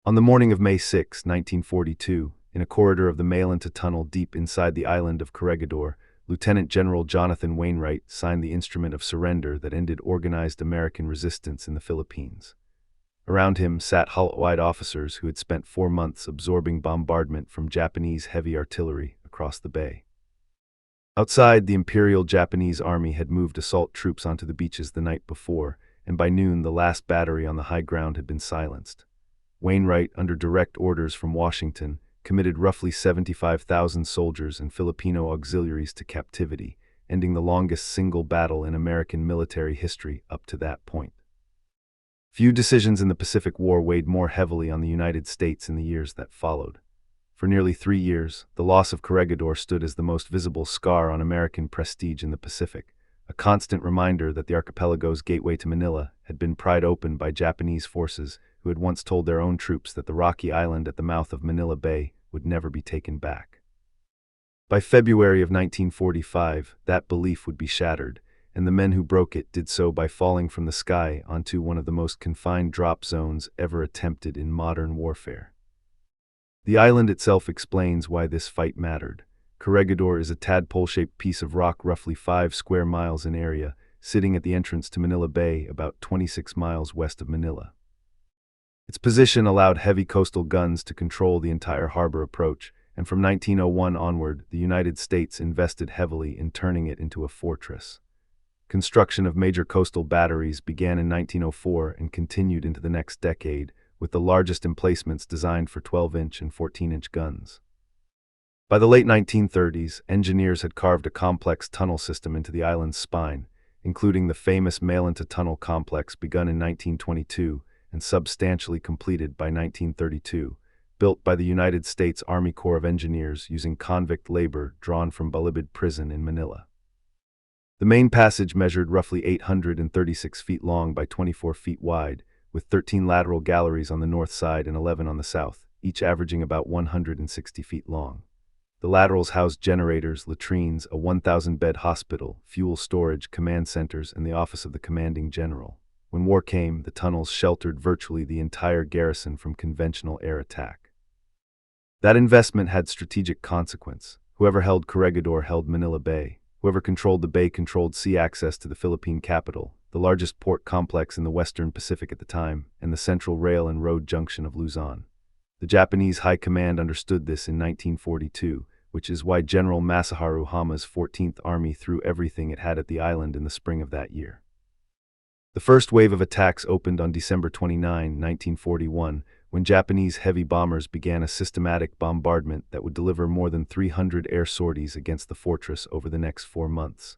On the morning of May 6, 1942, in a corridor of the Malanta Tunnel deep inside the island of Corregidor, Lieutenant General Jonathan Wainwright signed the instrument of surrender that ended organized American resistance in the Philippines. Around him sat Allied officers who had spent 4 months absorbing bombardment from Japanese heavy artillery across the bay. Outside, the Imperial Japanese Army had moved assault troops onto the beaches the night before, and by noon the last battery on the high ground had been silenced. Wainwright, under direct orders from Washington, committed roughly 75,000 soldiers and Filipino auxiliaries to captivity, ending the longest single battle in American military history up to that point. Few decisions in the Pacific War weighed more heavily on the United States in the years that followed. For nearly 3 years, the loss of Corregidor stood as the most visible scar on American prestige in the Pacific, a constant reminder that the archipelago's gateway to Manila had been pried open by Japanese forces who had once told their own troops that the rocky island at the mouth of Manila Bay would never be taken back. By February of 1945, that belief would be shattered, and the men who broke it did so by falling from the sky onto one of the most confined drop zones ever attempted in modern warfare. The island itself explains why this fight mattered. Corregidor is a tadpole-shaped piece of rock roughly 5 square miles in area, sitting at the entrance to Manila Bay about 26 miles west of Manila. Its position allowed heavy coastal guns to control the entire harbor approach, and from 1901 onward, the United States invested heavily in turning it into a fortress. Construction of major coastal batteries began in 1904 and continued into the next decade, with the largest emplacements designed for 12-inch and 14-inch guns. By the late 1930s, engineers had carved a complex tunnel system into the island's spine, including the famous Malanta Tunnel complex begun in 1922 and substantially completed by 1932, built by the United States Army Corps of Engineers using convict labor drawn from Balibid Prison in Manila. The main passage measured roughly 836 feet long by 24 feet wide, with 13 lateral galleries on the north side and 11 on the south, each averaging about 160 feet long. The laterals housed generators, latrines, a 1,000-bed hospital, fuel storage, command centers, and the office of the commanding general. When war came, the tunnels sheltered virtually the entire garrison from conventional air attack. That investment had strategic consequence. Whoever held Corregidor held Manila Bay. Whoever controlled the bay controlled sea access to the Philippine capital, the largest port complex in the Western Pacific at the time, and the central rail and road junction of Luzon. The Japanese High Command understood this in 1942, which is why General Masaharu Hama's 14th Army threw everything it had at the island in the spring of that year. The first wave of attacks opened on December 29, 1941, when Japanese heavy bombers began a systematic bombardment that would deliver more than 300 air sorties against the fortress over the next 4 months.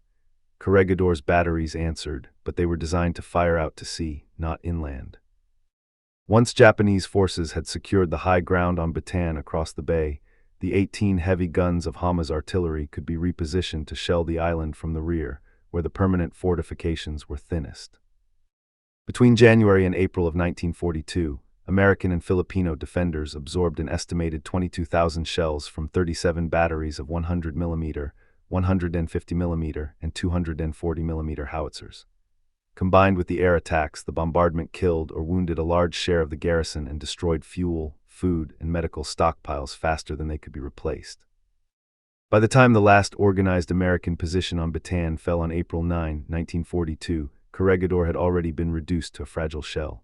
Corregidor's batteries answered, but they were designed to fire out to sea, not inland. Once Japanese forces had secured the high ground on Bataan across the bay, the 18 heavy guns of Hama's artillery could be repositioned to shell the island from the rear, where the permanent fortifications were thinnest. Between January and April of 1942, American and Filipino defenders absorbed an estimated 22,000 shells from 37 batteries of 100 mm, 150 mm, and 240 mm howitzers. Combined with the air attacks, the bombardment killed or wounded a large share of the garrison and destroyed fuel, food, and medical stockpiles faster than they could be replaced. By the time the last organized American position on Bataan fell on April 9, 1942, Corregidor had already been reduced to a fragile shell.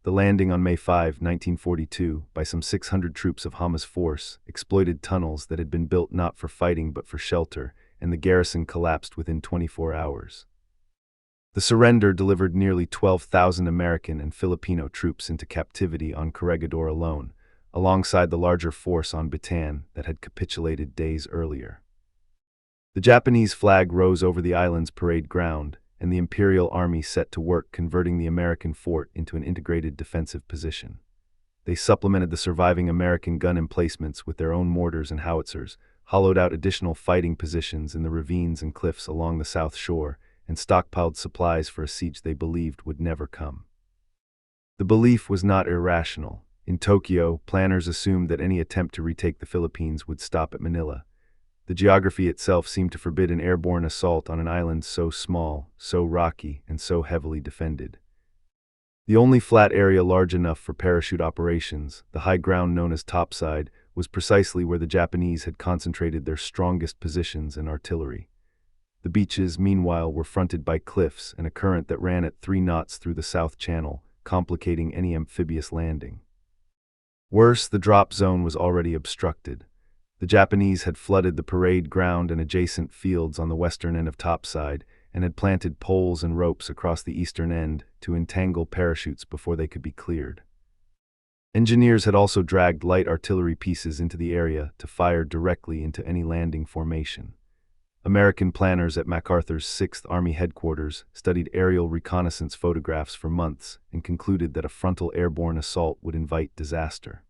The landing on May 5, 1942, by some 600 troops of Hama's force, exploited tunnels that had been built not for fighting but for shelter, and the garrison collapsed within 24 hours. The surrender delivered nearly 12,000 American and Filipino troops into captivity on Corregidor alone, alongside the larger force on Bataan that had capitulated days earlier. The Japanese flag rose over the island's parade ground, and the Imperial Army set to work converting the American fort into an integrated defensive position. They supplemented the surviving American gun emplacements with their own mortars and howitzers, hollowed out additional fighting positions in the ravines and cliffs along the south shore, and stockpiled supplies for a siege they believed would never come. The belief was not irrational. In Tokyo, planners assumed that any attempt to retake the Philippines would stop at Manila. The geography itself seemed to forbid an airborne assault on an island so small, so rocky, and so heavily defended. The only flat area large enough for parachute operations, the high ground known as topside, was precisely where the Japanese had concentrated their strongest positions and artillery. The beaches, meanwhile, were fronted by cliffs and a current that ran at 3 knots through the South Channel, complicating any amphibious landing. Worse, the drop zone was already obstructed. The Japanese had flooded the parade ground and adjacent fields on the western end of topside, and had planted poles and ropes across the eastern end to entangle parachutes before they could be cleared. Engineers had also dragged light artillery pieces into the area to fire directly into any landing formation. American planners at MacArthur's 6th Army headquarters studied aerial reconnaissance photographs for months and concluded that a frontal airborne assault would invite disaster.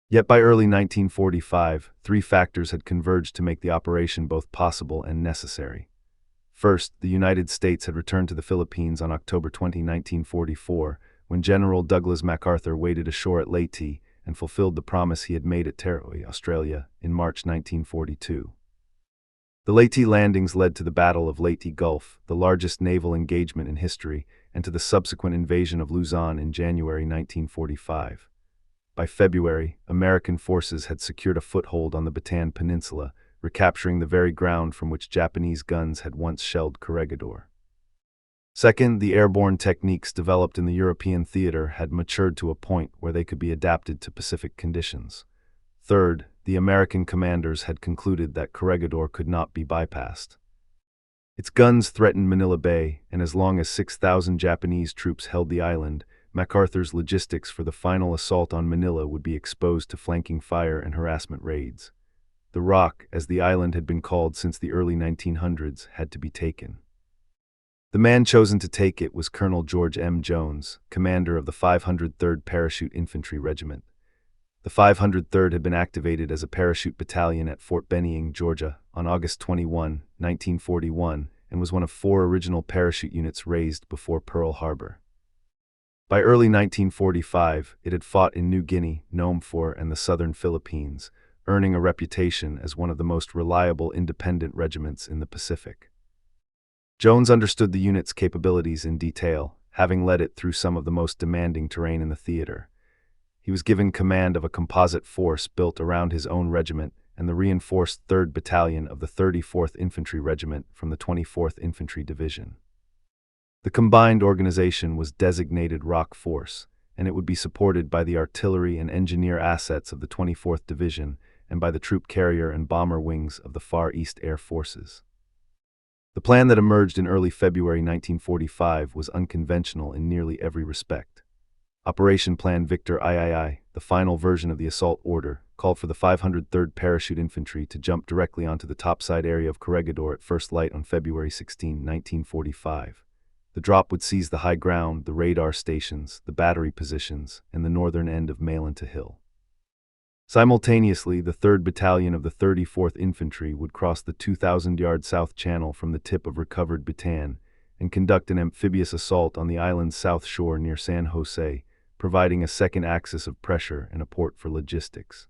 Yet by early 1945, 3 factors had converged to make the operation both possible and necessary. First, the United States had returned to the Philippines on October 20, 1944, when General Douglas MacArthur waded ashore at Leyte and fulfilled the promise he had made at Taroi, Australia, in March 1942. The Leyte landings led to the Battle of Leyte Gulf, the largest naval engagement in history, and to the subsequent invasion of Luzon in January 1945. By February, American forces had secured a foothold on the Bataan Peninsula, recapturing the very ground from which Japanese guns had once shelled Corregidor. Second, the airborne techniques developed in the European theater had matured to a point where they could be adapted to Pacific conditions. Third, the American commanders had concluded that Corregidor could not be bypassed. Its guns threatened Manila Bay, and as long as 6,000 Japanese troops held the island, MacArthur's logistics for the final assault on Manila would be exposed to flanking fire and harassment raids. The Rock, as the island had been called since the early 1900s, had to be taken. The man chosen to take it was Colonel George M. Jones, commander of the 503rd Parachute Infantry Regiment. The 503rd had been activated as a parachute battalion at Fort Benning, Georgia, on August 21, 1941, and was one of 4 original parachute units raised before Pearl Harbor. By early 1945, it had fought in New Guinea, Nome Fort, and the southern Philippines, earning a reputation as one of the most reliable independent regiments in the Pacific. Jones understood the unit's capabilities in detail, having led it through some of the most demanding terrain in the theater. He was given command of a composite force built around his own regiment and the reinforced 3rd Battalion of the 34th Infantry Regiment from the 24th Infantry Division. The combined organization was designated Rock Force, and it would be supported by the artillery and engineer assets of the 24th Division and by the troop carrier and bomber wings of the Far East Air Forces. The plan that emerged in early February 1945 was unconventional in nearly every respect. Operation Plan Victor III, the final version of the assault order, called for the 503rd Parachute Infantry to jump directly onto the topside area of Corregidor at first light on February 16, 1945. The drop would seize the high ground, the radar stations, the battery positions, and the northern end of Malanta Hill. Simultaneously, the 3rd Battalion of the 34th Infantry would cross the 2,000-yard South Channel from the tip of recovered Bataan and conduct an amphibious assault on the island's south shore near San Jose, providing a second axis of pressure and a port for logistics.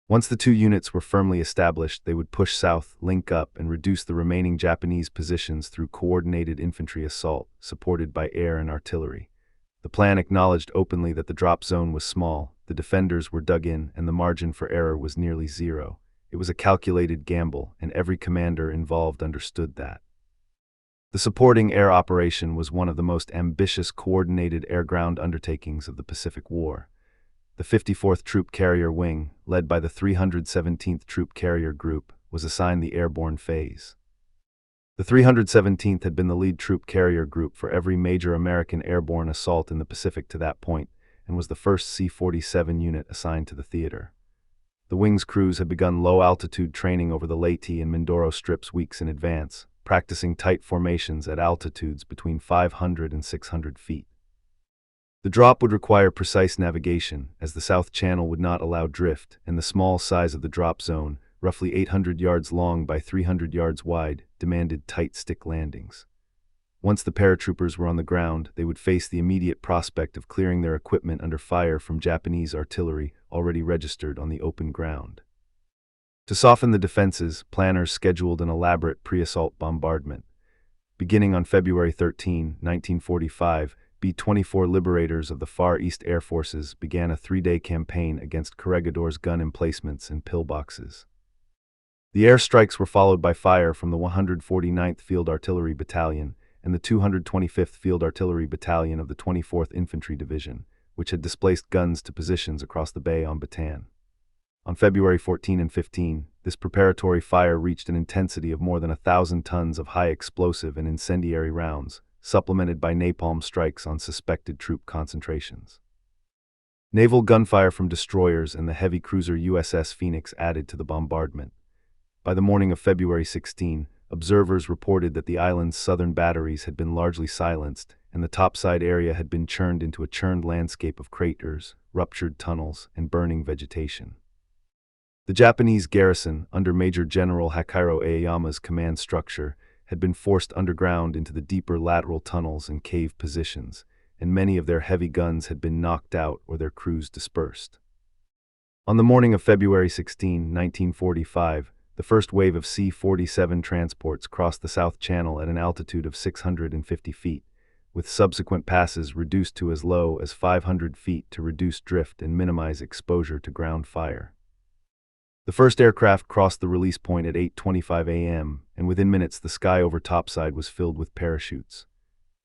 Once the 2 units were firmly established, they would push south, link up, and reduce the remaining Japanese positions through coordinated infantry assault, supported by air and artillery. The plan acknowledged openly that the drop zone was small, the defenders were dug in, and the margin for error was nearly zero. It was a calculated gamble, and every commander involved understood that. The supporting air operation was one of the most ambitious coordinated air-ground undertakings of the Pacific War. The 54th Troop Carrier Wing, led by the 317th Troop Carrier Group, was assigned the airborne phase. The 317th had been the lead troop carrier group for every major American airborne assault in the Pacific to that point, and was the first C-47 unit assigned to the theater. The wing's crews had begun low-altitude training over the Leyte and Mindoro strips weeks in advance, practicing tight formations at altitudes between 500 and 600 feet. The drop would require precise navigation, as the South Channel would not allow drift, and the small size of the drop zone, roughly 800 yards long by 300 yards wide, demanded tight stick landings. Once the paratroopers were on the ground, they would face the immediate prospect of clearing their equipment under fire from Japanese artillery already registered on the open ground. To soften the defenses, planners scheduled an elaborate pre-assault bombardment. Beginning on February 13, 1945, B-24 Liberators of the Far East Air Forces began a 3-day campaign against Corregidor's gun emplacements and pillboxes. The air strikes were followed by fire from the 149th Field Artillery Battalion and the 225th Field Artillery Battalion of the 24th Infantry Division, which had displaced guns to positions across the bay on Bataan. On February 14 and 15, this preparatory fire reached an intensity of more than 1,000 tons of high explosive and incendiary rounds, supplemented by napalm strikes on suspected troop concentrations. Naval gunfire from destroyers and the heavy cruiser USS Phoenix added to the bombardment. By the morning of February 16, observers reported that the island's southern batteries had been largely silenced, and the topside area had been churned into a churned landscape of craters, ruptured tunnels, and burning vegetation. The Japanese garrison, under Major General Hakiro Aoyama's command structure, had been forced underground into the deeper lateral tunnels and cave positions, and many of their heavy guns had been knocked out or their crews dispersed. On the morning of February 16, 1945, the first wave of C-47 transports crossed the South Channel at an altitude of 650 feet, with subsequent passes reduced to as low as 500 feet to reduce drift and minimize exposure to ground fire. The first aircraft crossed the release point at 8:25 a.m., and within minutes the sky over topside was filled with parachutes.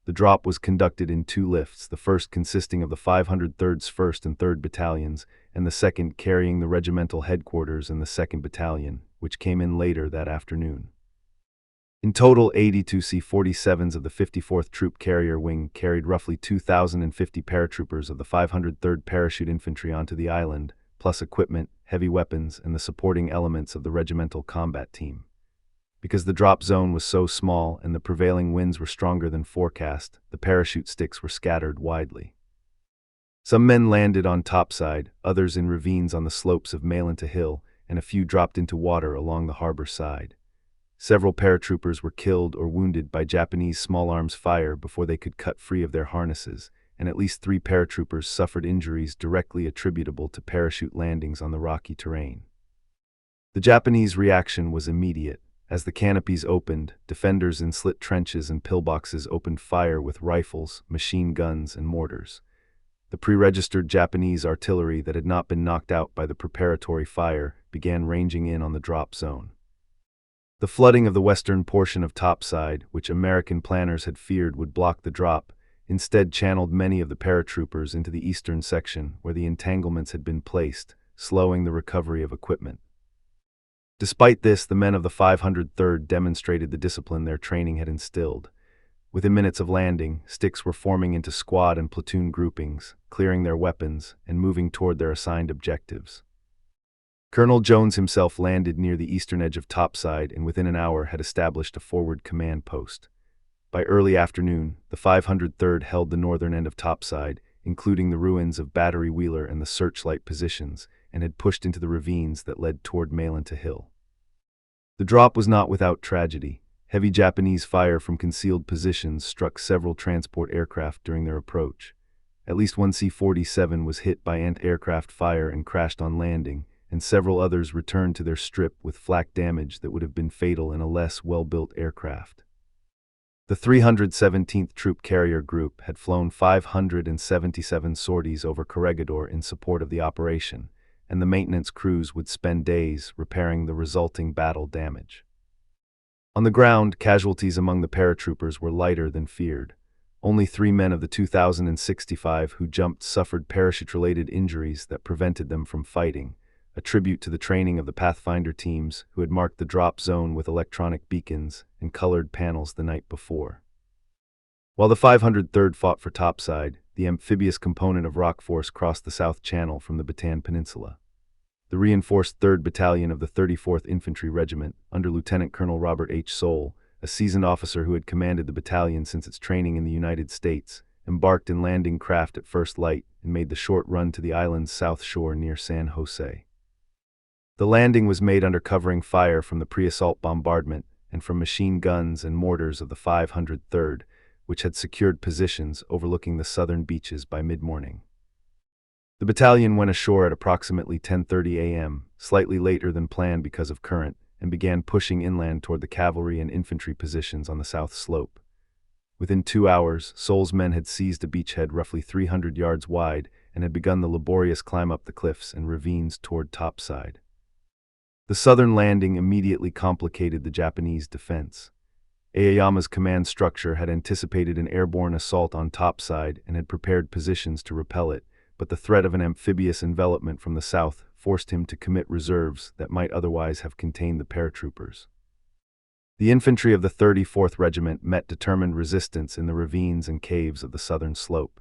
The drop was conducted in 2 lifts, the first consisting of the 503rd's 1st and 3rd Battalions, and the second carrying the regimental headquarters and the 2nd Battalion, which came in later that afternoon. In total, 82 C-47s of the 54th Troop Carrier Wing carried roughly 2,050 paratroopers of the 503rd Parachute Infantry onto the island, plus equipment, heavy weapons, and the supporting elements of the regimental combat team. Because the drop zone was so small and the prevailing winds were stronger than forecast, the parachute sticks were scattered widely. Some men landed on topside, others in ravines on the slopes of Malanta Hill, and a few dropped into water along the harbor side. Several paratroopers were killed or wounded by Japanese small arms fire before they could cut free of their harnesses, and at least 3 paratroopers suffered injuries directly attributable to parachute landings on the rocky terrain. The Japanese reaction was immediate. As the canopies opened, defenders in slit trenches and pillboxes opened fire with rifles, machine guns, and mortars. The pre-registered Japanese artillery that had not been knocked out by the preparatory fire began ranging in on the drop zone. The flooding of the western portion of topside, which American planners had feared would block the drop, instead channeled many of the paratroopers into the eastern section where the entanglements had been placed, slowing the recovery of equipment. Despite this, the men of the 503rd demonstrated the discipline their training had instilled. Within minutes of landing, sticks were forming into squad and platoon groupings, clearing their weapons, and moving toward their assigned objectives. Colonel Jones himself landed near the eastern edge of topside and within an hour had established a forward command post. By early afternoon, the 503rd held the northern end of topside, including the ruins of Battery Wheeler and the searchlight positions, and had pushed into the ravines that led toward Malanta Hill. The drop was not without tragedy. Heavy Japanese fire from concealed positions struck several transport aircraft during their approach. At least 1 C-47 was hit by anti-aircraft fire and crashed on landing, and several others returned to their strip with flak damage that would have been fatal in a less well-built aircraft. The 317th Troop Carrier Group had flown 577 sorties over Corregidor in support of the operation, and the maintenance crews would spend days repairing the resulting battle damage. On the ground, casualties among the paratroopers were lighter than feared. Only 3 men of the 2,065 who jumped suffered parachute-related injuries that prevented them from fighting, a tribute to the training of the Pathfinder teams who had marked the drop zone with electronic beacons and colored panels the night before. While the 503rd fought for topside, the amphibious component of Rock Force crossed the South Channel from the Bataan Peninsula. The reinforced 3rd Battalion of the 34th Infantry Regiment, under Lieutenant Colonel Robert H. Soule, a seasoned officer who had commanded the battalion since its training in the United States, embarked in landing craft at first light and made the short run to the island's south shore near San Jose. The landing was made under covering fire from the pre-assault bombardment and from machine guns and mortars of the 503rd, which had secured positions overlooking the southern beaches by mid-morning. The battalion went ashore at approximately 10:30 a.m., slightly later than planned because of current, and began pushing inland toward the cavalry and infantry positions on the south slope. Within 2 hours, Seoul's men had seized a beachhead roughly 300 yards wide and had begun the laborious climb up the cliffs and ravines toward topside. The southern landing immediately complicated the Japanese defense. Aoyama's command structure had anticipated an airborne assault on topside and had prepared positions to repel it, but the threat of an amphibious envelopment from the south forced him to commit reserves that might otherwise have contained the paratroopers. The infantry of the 34th Regiment met determined resistance in the ravines and caves of the southern slope.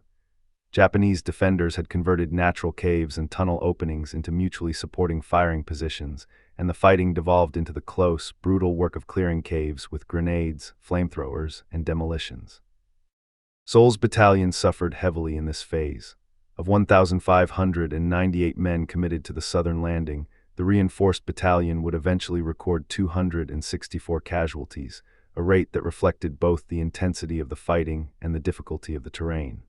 Japanese defenders had converted natural caves and tunnel openings into mutually supporting firing positions, and the fighting devolved into the close, brutal work of clearing caves with grenades, flamethrowers, and demolitions. Seoul's battalion suffered heavily in this phase. Of 1,598 men committed to the southern landing, the reinforced battalion would eventually record 264 casualties, a rate that reflected both the intensity of the fighting and the difficulty of the terrain.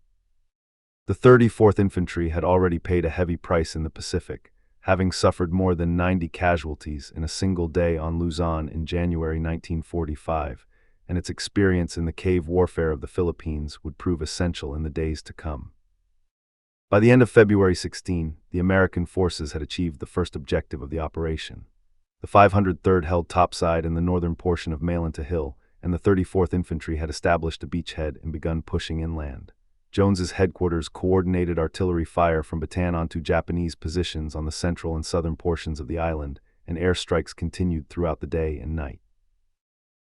The 34th Infantry had already paid a heavy price in the Pacific, having suffered more than 90 casualties in a single day on Luzon in January 1945, and its experience in the cave warfare of the Philippines would prove essential in the days to come. By the end of February 16, the American forces had achieved the first objective of the operation. The 503rd held topside in the northern portion of Malinta Hill, and the 34th Infantry had established a beachhead and begun pushing inland. Jones's headquarters coordinated artillery fire from Bataan onto Japanese positions on the central and southern portions of the island, and airstrikes continued throughout the day and night.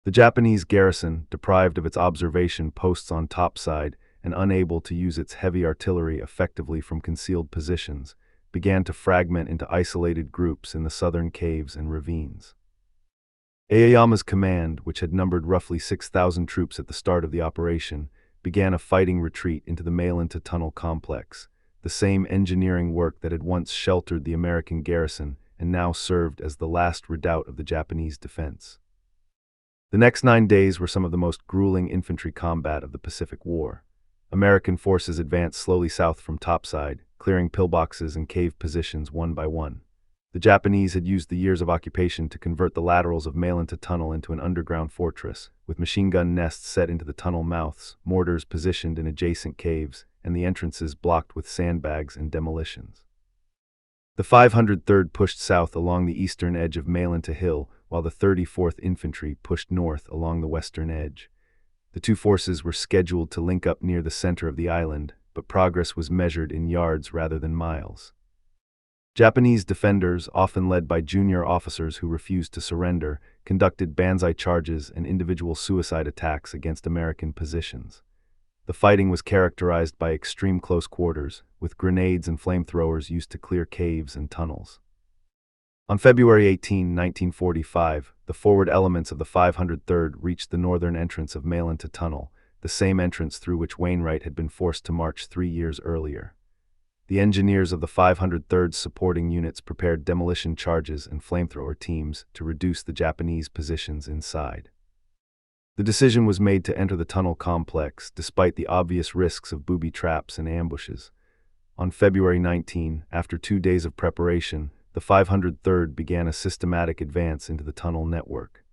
The Japanese garrison, deprived of its observation posts on topside and unable to use its heavy artillery effectively from concealed positions, began to fragment into isolated groups in the southern caves and ravines. Aoyama's command, which had numbered roughly 6,000 troops at the start of the operation, began a fighting retreat into the Malinta Tunnel complex, the same engineering work that had once sheltered the American garrison and now served as the last redoubt of the Japanese defense. The next 9 days were some of the most grueling infantry combat of the Pacific War. American forces advanced slowly south from topside, clearing pillboxes and cave positions one by one. The Japanese had used the years of occupation to convert the laterals of Malinta Tunnel into an underground fortress, with machine gun nests set into the tunnel mouths, mortars positioned in adjacent caves, and the entrances blocked with sandbags and demolitions. The 503rd pushed south along the eastern edge of Malinta Hill, while the 34th Infantry pushed north along the western edge. The two forces were scheduled to link up near the center of the island, but progress was measured in yards rather than miles. Japanese defenders, often led by junior officers who refused to surrender, conducted banzai charges and individual suicide attacks against American positions. The fighting was characterized by extreme close quarters, with grenades and flamethrowers used to clear caves and tunnels. On February 18, 1945, the forward elements of the 503rd reached the northern entrance of Malinta Tunnel, the same entrance through which Wainwright had been forced to march 3 years earlier. The engineers of the 503rd supporting units prepared demolition charges and flamethrower teams to reduce the Japanese positions inside. The decision was made to enter the tunnel complex, despite the obvious risks of booby traps and ambushes. On February 19, after 2 days of preparation, the 503rd began a systematic advance into the tunnel network.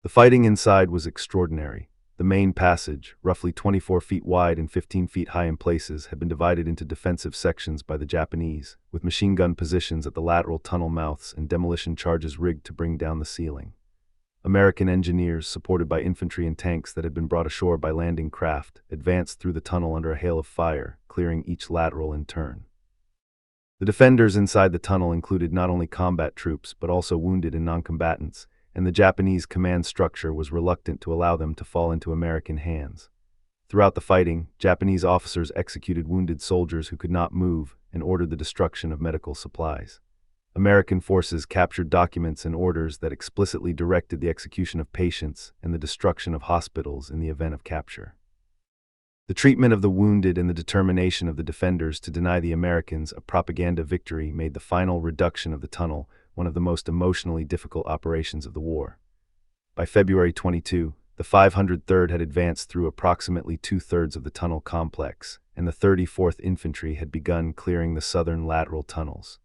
The fighting inside was extraordinary. The main passage, roughly 24 feet wide and 15 feet high in places, had been divided into defensive sections by the Japanese, with machine gun positions at the lateral tunnel mouths and demolition charges rigged to bring down the ceiling. American engineers, supported by infantry and tanks that had been brought ashore by landing craft, advanced through the tunnel under a hail of fire, clearing each lateral in turn. The defenders inside the tunnel included not only combat troops but also wounded and non-combatants, and the Japanese command structure was reluctant to allow them to fall into American hands. Throughout the fighting, Japanese officers executed wounded soldiers who could not move and ordered the destruction of medical supplies. American forces captured documents and orders that explicitly directed the execution of patients and the destruction of hospitals in the event of capture. The treatment of the wounded and the determination of the defenders to deny the Americans a propaganda victory made the final reduction of the tunnel one of the most emotionally difficult operations of the war. By February 22, the 503rd had advanced through approximately 2/3 of the tunnel complex, and the 34th Infantry had begun clearing the southern lateral tunnels.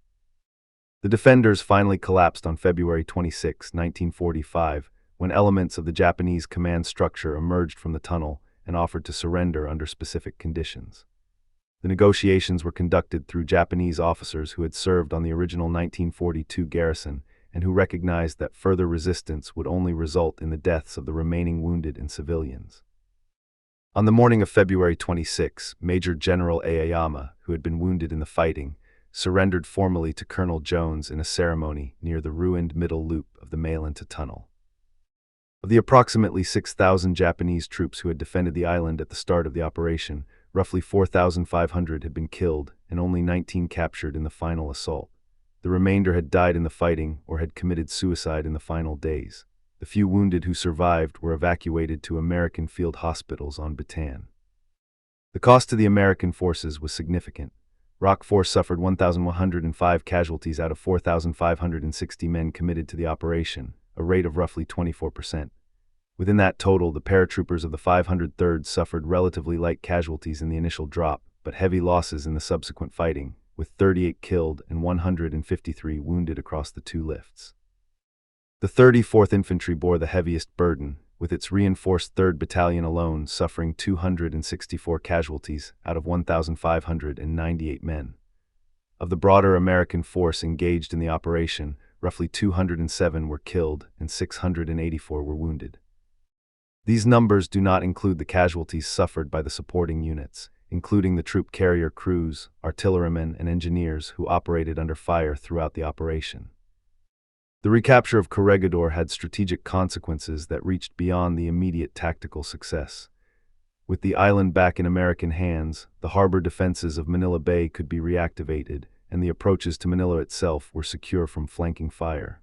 The defenders finally collapsed on February 26, 1945, when elements of the Japanese command structure emerged from the tunnel and offered to surrender under specific conditions. The negotiations were conducted through Japanese officers who had served on the original 1942 garrison and who recognized that further resistance would only result in the deaths of the remaining wounded and civilians. On the morning of February 26, Major General Aoyama, who had been wounded in the fighting, surrendered formally to Colonel Jones in a ceremony near the ruined middle loop of the Mail-into Tunnel. Of the approximately 6,000 Japanese troops who had defended the island at the start of the operation, roughly 4,500 had been killed and only 19 captured in the final assault. The remainder had died in the fighting or had committed suicide in the final days. The few wounded who survived were evacuated to American field hospitals on Bataan. The cost to the American forces was significant. ROK Force suffered 1,105 casualties out of 4,560 men committed to the operation, a rate of roughly 24%. Within that total, the paratroopers of the 503rd suffered relatively light casualties in the initial drop, but heavy losses in the subsequent fighting, with 38 killed and 153 wounded across the two lifts. The 34th Infantry bore the heaviest burden, with its reinforced 3rd Battalion alone suffering 264 casualties out of 1,598 men. Of the broader American force engaged in the operation, roughly 207 were killed and 684 were wounded. These numbers do not include the casualties suffered by the supporting units, including the troop carrier crews, artillerymen, and engineers who operated under fire throughout the operation. The recapture of Corregidor had strategic consequences that reached beyond the immediate tactical success. With the island back in American hands, the harbor defenses of Manila Bay could be reactivated, and the approaches to Manila itself were secure from flanking fire.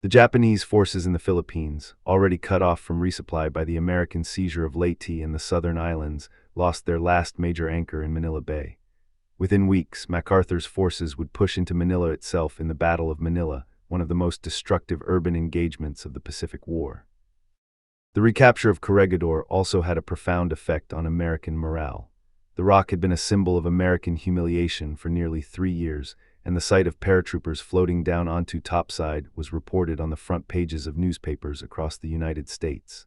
The Japanese forces in the Philippines, already cut off from resupply by the American seizure of Leyte and the southern islands, lost their last major anchor in Manila Bay. Within weeks, MacArthur's forces would push into Manila itself in the Battle of Manila, one of the most destructive urban engagements of the Pacific War. The recapture of Corregidor also had a profound effect on American morale. The rock had been a symbol of American humiliation for nearly 3 years, and the sight of paratroopers floating down onto topside was reported on the front pages of newspapers across the United States.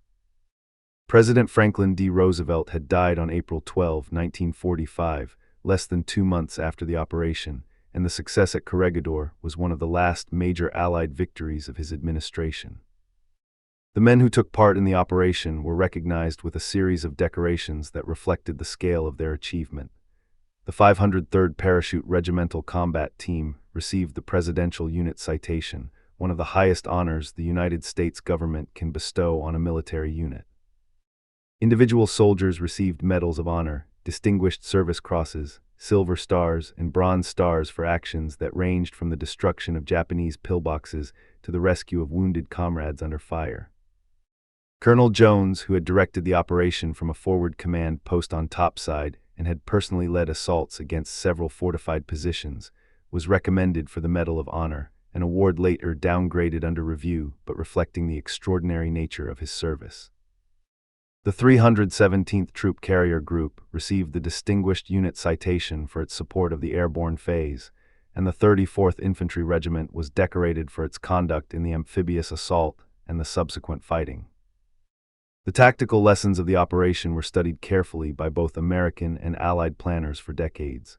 President Franklin D. Roosevelt had died on April 12, 1945, less than 2 months after the operation, and the success at Corregidor was one of the last major Allied victories of his administration. The men who took part in the operation were recognized with a series of decorations that reflected the scale of their achievement. The 503rd Parachute Regimental Combat Team received the Presidential Unit Citation, one of the highest honors the United States government can bestow on a military unit. Individual soldiers received Medals of Honor, Distinguished Service Crosses, Silver Stars, and Bronze Stars for actions that ranged from the destruction of Japanese pillboxes to the rescue of wounded comrades under fire. Colonel Jones, who had directed the operation from a forward command post on topside and had personally led assaults against several fortified positions, was recommended for the Medal of Honor, an award later downgraded under review but reflecting the extraordinary nature of his service. The 317th Troop Carrier Group received the Distinguished Unit Citation for its support of the airborne phase, and the 34th Infantry Regiment was decorated for its conduct in the amphibious assault and the subsequent fighting. The tactical lessons of the operation were studied carefully by both American and Allied planners for decades.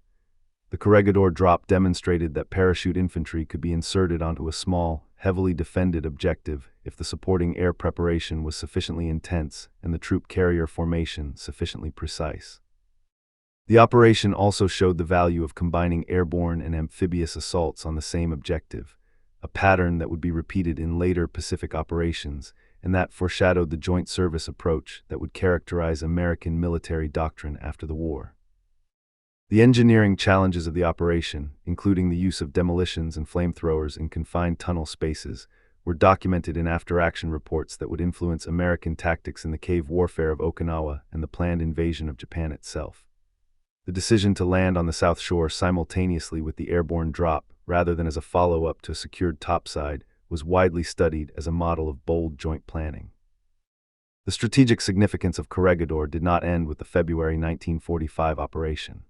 The Corregidor drop demonstrated that parachute infantry could be inserted onto a small, heavily defended objective if the supporting air preparation was sufficiently intense and the troop carrier formation sufficiently precise. The operation also showed the value of combining airborne and amphibious assaults on the same objective, a pattern that would be repeated in later Pacific operations, and that foreshadowed the joint service approach that would characterize American military doctrine after the war. The engineering challenges of the operation, including the use of demolitions and flamethrowers in confined tunnel spaces, were documented in after-action reports that would influence American tactics in the cave warfare of Okinawa and the planned invasion of Japan itself. The decision to land on the South Shore simultaneously with the airborne drop, rather than as a follow-up to a secured topside, was widely studied as a model of bold joint planning. The strategic significance of Corregidor did not end with the February 1945 operation.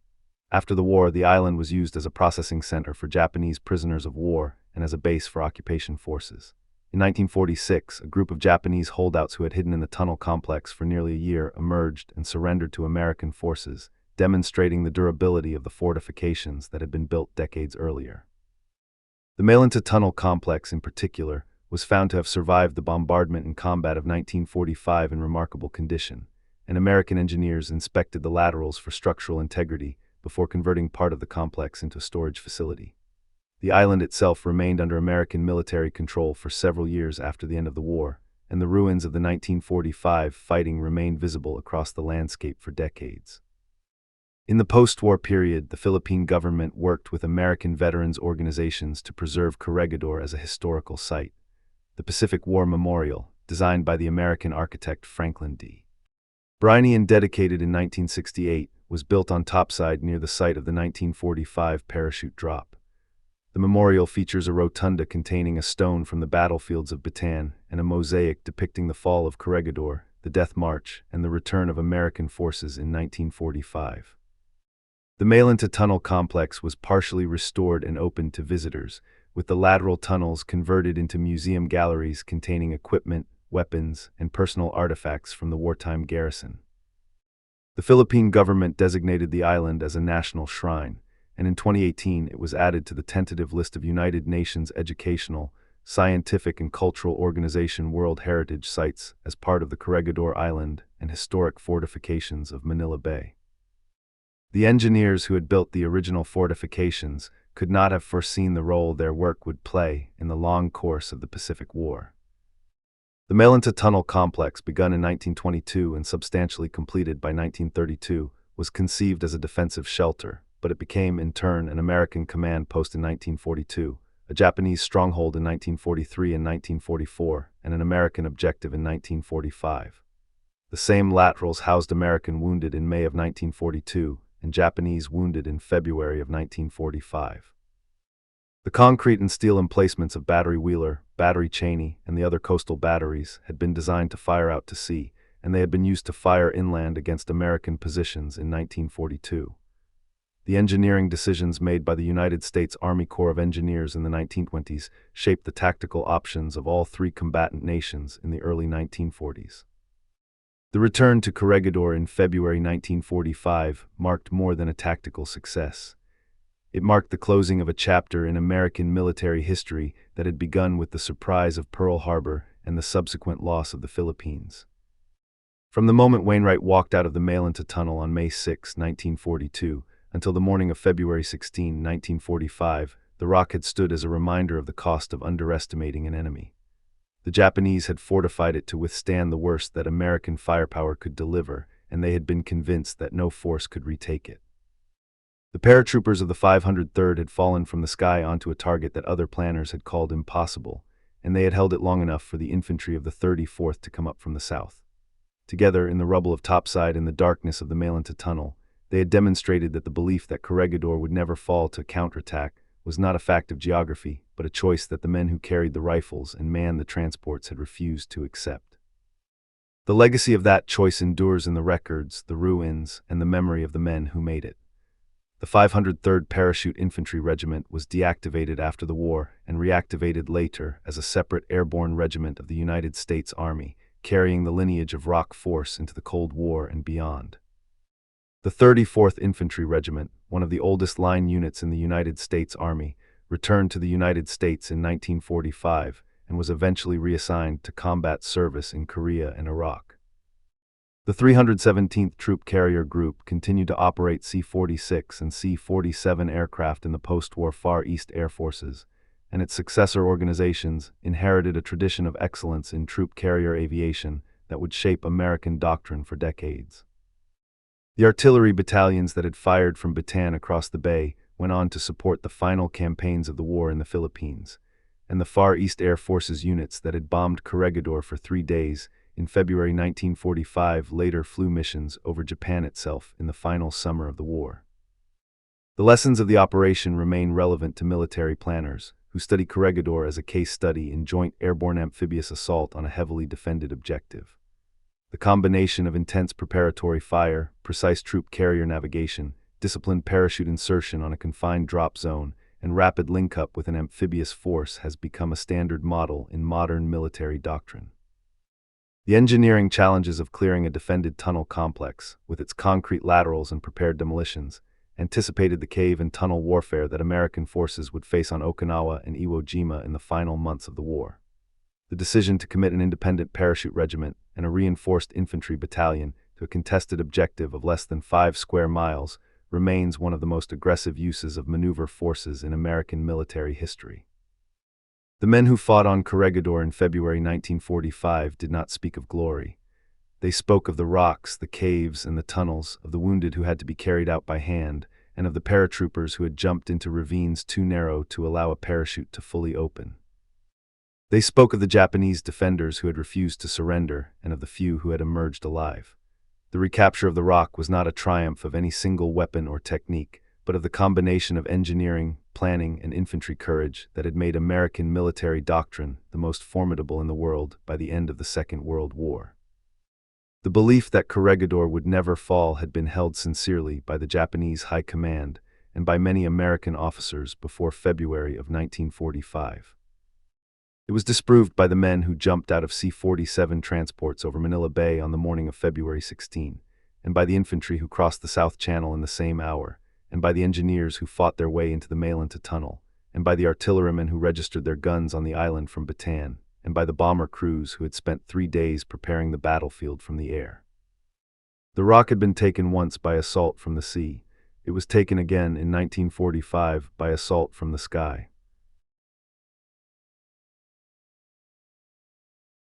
After the war, the island was used as a processing center for Japanese prisoners of war and as a base for occupation forces. In 1946, a group of Japanese holdouts who had hidden in the tunnel complex for nearly a year emerged and surrendered to American forces, demonstrating the durability of the fortifications that had been built decades earlier. The Malinta Tunnel complex, in particular, was found to have survived the bombardment and combat of 1945 in remarkable condition, and American engineers inspected the laterals for structural integrity before converting part of the complex into a storage facility. The island itself remained under American military control for several years after the end of the war, and the ruins of the 1945 fighting remained visible across the landscape for decades. In the post-war period, the Philippine government worked with American veterans organizations to preserve Corregidor as a historical site. The Pacific War Memorial, designed by the American architect Franklin D. Briney and dedicated in 1968, was built on topside near the site of the 1945 parachute drop. The memorial features a rotunda containing a stone from the battlefields of Bataan and a mosaic depicting the fall of Corregidor, the Death March, and the return of American forces in 1945. The Malinta Tunnel complex was partially restored and opened to visitors, with the lateral tunnels converted into museum galleries containing equipment, weapons, and personal artifacts from the wartime garrison. The Philippine government designated the island as a national shrine, and in 2018 it was added to the tentative list of United Nations Educational, Scientific and Cultural Organization World Heritage Sites as part of the Corregidor Island and historic fortifications of Manila Bay. The engineers who had built the original fortifications could not have foreseen the role their work would play in the long course of the Pacific War. The Malinta Tunnel complex, begun in 1922 and substantially completed by 1932, was conceived as a defensive shelter, but it became, in turn, an American command post in 1942, a Japanese stronghold in 1943 and 1944, and an American objective in 1945. The same laterals housed American wounded in May of 1942 and Japanese wounded in February of 1945. The concrete and steel emplacements of Battery Wheeler, Battery Cheney, and the other coastal batteries had been designed to fire out to sea, and they had been used to fire inland against American positions in 1942. The engineering decisions made by the United States Army Corps of Engineers in the 1920s shaped the tactical options of all three combatant nations in the early 1940s. The return to Corregidor in February 1945 marked more than a tactical success. It marked the closing of a chapter in American military history that had begun with the surprise of Pearl Harbor and the subsequent loss of the Philippines. From the moment Wainwright walked out of the Malinta Tunnel on May 6, 1942, until the morning of February 16, 1945, the rock had stood as a reminder of the cost of underestimating an enemy. The Japanese had fortified it to withstand the worst that American firepower could deliver, and they had been convinced that no force could retake it. The paratroopers of the 503rd had fallen from the sky onto a target that other planners had called impossible, and they had held it long enough for the infantry of the 34th to come up from the south. Together, in the rubble of topside and the darkness of the Malinta Tunnel, they had demonstrated that the belief that Corregidor would never fall to counterattack was not a fact of geography, but a choice that the men who carried the rifles and manned the transports had refused to accept. The legacy of that choice endures in the records, the ruins, and the memory of the men who made it. The 503rd Parachute Infantry Regiment was deactivated after the war and reactivated later as a separate airborne regiment of the United States Army, carrying the lineage of ROK Force into the Cold War and beyond. The 34th Infantry Regiment, one of the oldest line units in the United States Army, returned to the United States in 1945 and was eventually reassigned to combat service in Korea and Iraq. The 317th Troop Carrier Group continued to operate C-46 and C-47 aircraft in the post-war Far East Air Forces, and its successor organizations inherited a tradition of excellence in troop carrier aviation that would shape American doctrine for decades. The artillery battalions that had fired from Bataan across the bay went on to support the final campaigns of the war in the Philippines, and the Far East Air Forces units that had bombed Corregidor for 3 days in February 1945 later flew missions over Japan itself in the final summer of the war. The lessons of the operation remain relevant to military planners, who study Corregidor as a case study in joint airborne amphibious assault on a heavily defended objective. The combination of intense preparatory fire, precise troop carrier navigation, disciplined parachute insertion on a confined drop zone, and rapid link-up with an amphibious force has become a standard model in modern military doctrine. The engineering challenges of clearing a defended tunnel complex, with its concrete laterals and prepared demolitions, anticipated the cave and tunnel warfare that American forces would face on Okinawa and Iwo Jima in the final months of the war. The decision to commit an independent parachute regiment and a reinforced infantry battalion to a contested objective of less than 5 square miles remains one of the most aggressive uses of maneuver forces in American military history. The men who fought on Corregidor in February 1945 did not speak of glory. They spoke of the rocks, the caves, and the tunnels, of the wounded who had to be carried out by hand, and of the paratroopers who had jumped into ravines too narrow to allow a parachute to fully open. They spoke of the Japanese defenders who had refused to surrender, and of the few who had emerged alive. The recapture of the rock was not a triumph of any single weapon or technique, but of the combination of engineering, planning, and infantry courage that had made American military doctrine the most formidable in the world by the end of the Second World War. The belief that Corregidor would never fall had been held sincerely by the Japanese High Command and by many American officers before February of 1945. It was disproved by the men who jumped out of C-47 transports over Manila Bay on the morning of February 16, and by the infantry who crossed the South Channel in the same hour, and by the engineers who fought their way into the Mailanta Tunnel, and by the artillerymen who registered their guns on the island from Bataan, and by the bomber crews who had spent 3 days preparing the battlefield from the air. The rock had been taken once by assault from the sea. It was taken again in 1945 by assault from the sky.